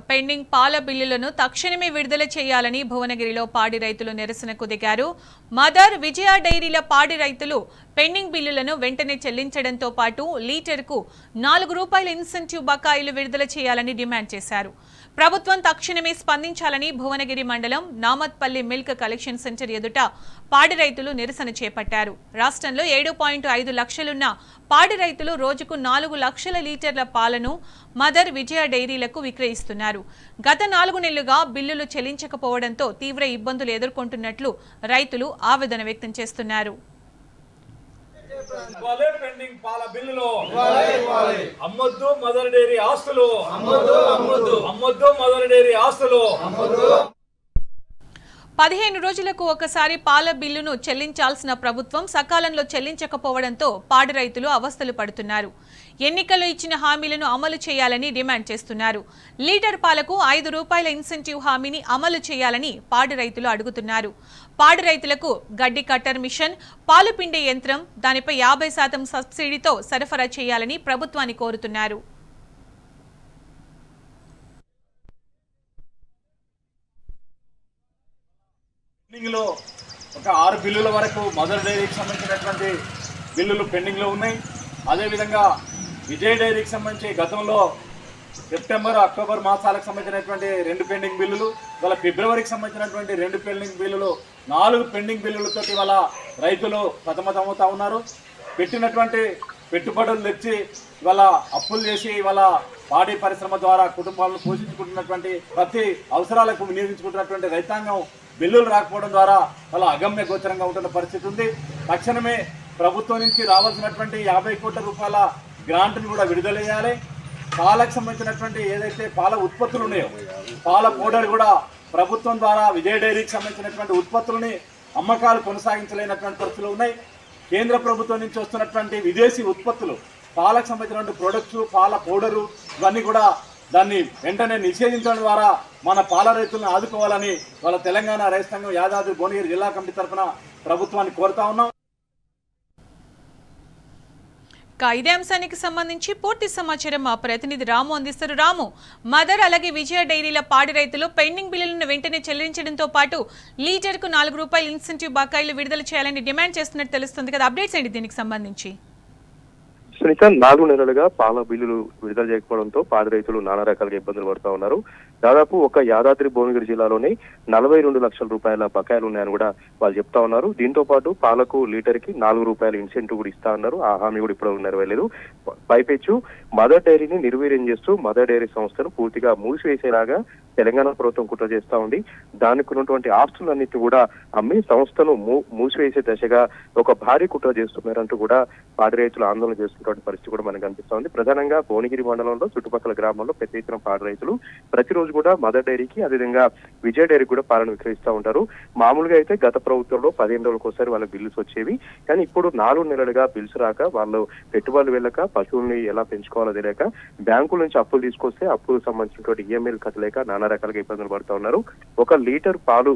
Pending పాల బిల్లులను తక్షణమే విడుదల చేయాలని భువనగిరిలో పాడి రైతులు నిరసనకు దిగారు. మదర్ విజయ డైరీల పాడి రైతులు పెండింగ్ బిల్లులను వెంటనే చెల్లించడంతో పాటు లీటర్కు ₹4 ఇన్సెంటివ్ బకాయిలు విడుదల చేయాలని డిమాండ్ చేశారు. ప్రభుత్వం తక్షణమే స్పందించాలని భువనగిరి మండలం నామత్పల్లి మిల్క్ కలెక్షన్ సెంటర్ ఎదుట పాడి రైతులు నిరసన చేపట్టారు. రాష్ట్రంలో 7.5 లక్షలున్న పాడి రైతులు రోజుకు 4 లక్షల లీటర్ల పాలను మదర్ విజయ డైరీలకు విక్రయిస్తున్నారు. గత 4 నెలలుగా బిల్లులు చెల్లించకపోవడంతో తీవ్ర ఇబ్బందులు ఎదుర్కొంటున్నట్లు రైతులు ఆవేదన వ్యక్తం చేస్తున్నారు. పెండింగ్ పాల బిల్లులో అమ్మొద్దు మదర్ డైరీ ఆస్తులు, అమ్మొద్దు మదర్ డైరీ ఆస్తులు. 15 రోజులకు ఒకసారి పాల బిల్లును చెల్లించాల్సిన ప్రభుత్వం సకాలంలో చెల్లించకపోవడంతో పాడి రైతులు అవస్థలు పడుతున్నారు. ఎన్నికల్లో ఇచ్చిన హామీలను అమలు చేయాలని డిమాండ్ చేస్తున్నారు. లీటర్ పాలకు ₹5 ఇన్సెంటివ్ హామీని అమలు చేయాలని పాడి రైతులు అడుగుతున్నారు. పాడి రైతులకు గడ్డి కట్టర్ మిషన్, పాలు పిండే యంత్రం, దానిపై 50% సబ్సిడీతో సరఫరా చేయాలని ప్రభుత్వాన్ని కోరుతున్నారు. పెండింగ్లో ఒక 6 బిల్లుల వరకు మదర్ డైరీకి సంబంధించినటువంటి బిల్లులు పెండింగ్లో ఉన్నాయి. అదేవిధంగా విజయ్ డైరీకి సంబంధించి గతంలో సెప్టెంబర్, అక్టోబర్ మాసాలకు సంబంధించినటువంటి 2 పెండింగ్ బిల్లులు, ఇవాళ ఫిబ్రవరికి సంబంధించినటువంటి 2 పెండింగ్ బిల్లులు, 4 పెండింగ్ బిల్లులతో ఇవాళ రైతులు సతమతమవుతా ఉన్నారు. పెట్టినటువంటి పెట్టుబడులు తెచ్చి ఇవాళ అప్పులు చేసి ఇవాళ పాడి పరిశ్రమ ద్వారా కుటుంబాలను పోషించుకుంటున్నటువంటి ప్రతి అవసరాలకు వినియోగించుకుంటున్నటువంటి రైతాంగం బిల్లులు రాకపోవడం ద్వారా వాళ్ళ అగమ్య గోచరంగా ఉంటున్న పరిస్థితి ఉంది. తక్షణమే ప్రభుత్వం నుంచి రావాల్సినటువంటి 50 కోట్ల రూపాయల గ్రాంట్ను కూడా విడుదల చేయాలి. పాలకు సంబంధించినటువంటి ఏదైతే పాల ఉత్పత్తులు ఉన్నాయో పాల పౌడర్ కూడా ప్రభుత్వం ద్వారా విజయ్ డైరీకి సంబంధించినటువంటి ఉత్పత్తులని అమ్మకాలు కొనసాగించలేనటువంటి పరిస్థితులు ఉన్నాయి. కేంద్ర ప్రభుత్వం నుంచి వస్తున్నటువంటి విదేశీ ఉత్పత్తులు, పాలకు సంబంధించినటువంటి ప్రొడక్ట్స్, పాల పౌడరు ఇవన్నీ కూడా దాన్ని వెంటనే నిషేధించడం ద్వారా మన పాల రైతులను ఆదుకోవాలని వాళ్ళ తెలంగాణ రైతు సంఘం యాదాద్రి భువనగిరి జిల్లా కమిటీ తరఫున ప్రభుత్వాన్ని కోరుతా ఉన్నాం. ఇదే అంశానికి సంబంధించి పూర్తి సమాచారం మా ప్రతినిధి రాము అందిస్తారు. రాము, మదర్ అలాగే విజయ డైరీల పాడి రైతులు పెండింగ్ బిల్లులను వెంటనే చెల్లించడంతో పాటు లీటర్కు ₹4 ఇన్సెంటివ్ బకాయిలు విడుదల చేయాలని డిమాండ్ చేస్తున్నట్టు తెలుస్తుంది కదా, అప్డేట్స్ ఏంటి దీనికి సంబంధించి? సునీత, 4 నెలలుగా పాల బిల్లులు విడుదల చేయకపోవడంతో పాడి రైతులు నానా రకాలుగా ఇబ్బందులు పడుతూ ఉన్నారు. దాదాపు ఒక యాదాద్రి భువనగిరి జిల్లాలోనే 42 లక్షల రూపాయల బకాయిలు ఉన్నాయని కూడా వాళ్ళు చెప్తా ఉన్నారు. దీంతో పాటు పాలకు లీటర్కి ₹4 ఇన్సెంటివ్ కూడా ఇస్తా ఉన్నారు. ఆ హామీ కూడా ఇప్పుడు నెరవేరలేదు. పైపెచ్చు మదర్ డైరీని నిర్వీర్యం చేస్తూ మదర్ డైరీ సంస్థను పూర్తిగా మూసివేసేలాగా తెలంగాణ ప్రభుత్వం కుట్ర చేస్తా ఉంది. దానికి ఉన్నటువంటి ఆస్తులన్నిటి కూడా అమ్మి సంస్థను మూసివేసే దశగా ఒక భారీ కుట్ర చేస్తున్నారంటూ కూడా పాడి రైతులు ఆందోళన చేస్తున్నటువంటి పరిస్థితి కూడా మనకు కనిపిస్తా ఉంది. ప్రధానంగా భువనగిరి మండలంలో చుట్టుపక్కల గ్రామాల్లో పెద్ద ఎత్తున పాడి రైతులు ప్రతిరోజు కూడా మదర్ డైరీకి అదేవిధంగా విజయ్ డైరీకి కూడా పాలను విక్రయిస్తూ ఉంటారు. మామూలుగా అయితే గత ప్రభుత్వంలో 15 రోజులకు ఒకసారి వాళ్ళ బిల్లుస్ వచ్చేవి. కానీ ఇప్పుడు 4 నెలలుగా బిల్స్ రాక వాళ్ళు పెట్టుబడులు వెళ్ళక పశువుల్ని ఎలా పెంచుకోవాలో తెలియక బ్యాంకుల నుంచి అప్పులు తీసుకొస్తే అప్పులకు సంబంధించినటువంటి ఈఎంఐలు కట్టలేక నానా రకాలుగా ఇబ్బందులు పడుతూ ఉన్నారు. 1 లీటర్ పాలు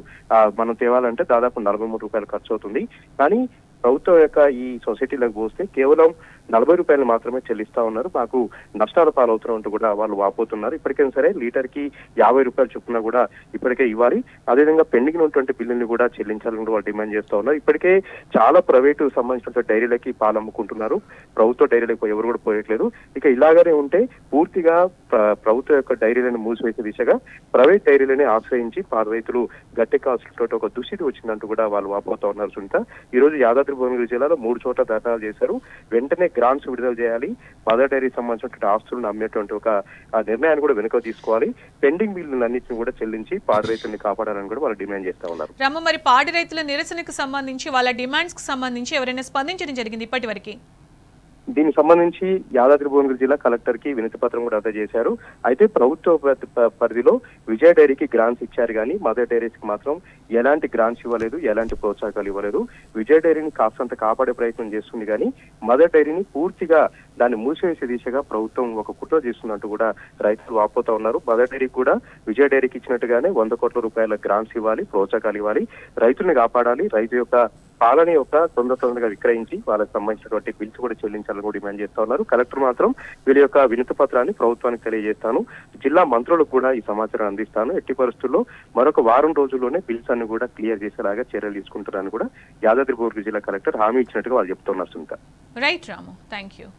మనం తేవాలంటే దాదాపు ₹43 ఖర్చు అవుతుంది. కానీ ప్రభుత్వం యొక్క ఈ సొసైటీలకు పోస్తే కేవలం ₹40 మాత్రమే చెల్లిస్తా ఉన్నారు. మాకు నష్టాల పాలవుతున్నాం అంటూ కూడా వాళ్ళు వాపోతున్నారు. ఇప్పటికైనా సరే లీటర్కి ₹50 చొప్పున కూడా ఇప్పటికే ఇవ్వాలి. అదేవిధంగా పెండింగ్ ఉన్నటువంటి బిల్లుల్ని కూడా చెల్లించాలని కూడా డిమాండ్ చేస్తూ ఉన్నారు. ఇప్పటికే చాలా ప్రైవేటు సంబంధించిన డైరీలకి పాలు అమ్ముకుంటున్నారు. ప్రభుత్వ డైరీలకు ఎవరు కూడా పోయట్లేదు. ఇక ఇలాగనే ఉంటే పూర్తిగా ప్రభుత్వ యొక్క డైరీలను మూసివేసే దిశగా ప్రైవేట్ డైరీలని ఆశ్రయించి పాల రైతులు గట్టెక్కాల్సినటువంటి ఒక దుస్థితి వచ్చిందంటూ కూడా వాళ్ళు వాపోతా ఉన్నారు. సునీత, ఈ రోజు యాదాద్రి భువనగిరి జిల్లాలో 3 చోట్ల ధర్నాలు చేశారు. వెంటనే గ్రాంట్స్ విడుదల చేయాలి, మదర్ డైరీ సంబంధించినటువంటి ఆస్తులను అమ్మేటువంటి ఒక నిర్ణయాన్ని కూడా వెనుక తీసుకోవాలి, పెండింగ్ బిల్లులన్నింటినీ కూడా చెల్లించి పాడి రైతుల్ని కాపాడాలని కూడా వాళ్ళు డిమాండ్ చేస్తా ఉన్నారు. మరి పాడి రైతుల నిరసనకు సంబంధించి వాళ్ళ డిమాండ్స్ కు సంబంధించి ఎవరైనా స్పందించడం జరిగింది ఇప్పటి వరకు? దీనికి సంబంధించి యాదాద్రి భువనగిరి జిల్లా కలెక్టర్ కి వినతి పత్రం కూడా అందజేశారు. అయితే ప్రభుత్వ పరిధిలో విజయ డైరీకి గ్రాంట్స్ ఇచ్చారు కానీ మదర్ డైరీస్ కి మాత్రం ఎలాంటి గ్రాంట్స్ ఇవ్వలేదు, ఎలాంటి ప్రోత్సాహకాలు ఇవ్వలేదు. విజయ డైరీని కాస్తంత కాపాడే ప్రయత్నం చేస్తుంది కానీ మదర్ డైరీని పూర్తిగా దాన్ని మూసివేసే దిశగా ప్రభుత్వం ఒక కుట్ర చేస్తున్నట్టు కూడా రైతులు వాపోతా ఉన్నారు. మదర్ డైరీకి కూడా విజయ డైరీకి ఇచ్చినట్టుగానే ₹100 కోట్ల గ్రాంట్స్ ఇవ్వాలి, ప్రోత్సాహకాలు ఇవ్వాలి, రైతుల్ని కాపాడాలి, రైతు యొక్క పాలని తొందరగా విక్రయించి వాళ్ళకి సంబంధించినటువంటి బిల్స్ కూడా చెల్లించాలని కూడా డిమాండ్ చేస్తా ఉన్నారు. కలెక్టర్ మాత్రం వీళ్ళ యొక్క వినతి పత్రాన్ని ప్రభుత్వానికి తెలియజేస్తాను, జిల్లా మంత్రులకు కూడా ఈ సమాచారం అందిస్తాను, ఎట్టి పరిస్థితుల్లో మరొక వారం రోజుల్లోనే బిల్స్ అన్ని కూడా క్లియర్ చేసేలాగా చర్యలు తీసుకుంటారని కూడా యాదాద్రి భువనగిరి జిల్లా కలెక్టర్ హామీ ఇచ్చినట్టుగా వాళ్ళు చెప్తున్నారు. Sunita. Right Ramu, thank you.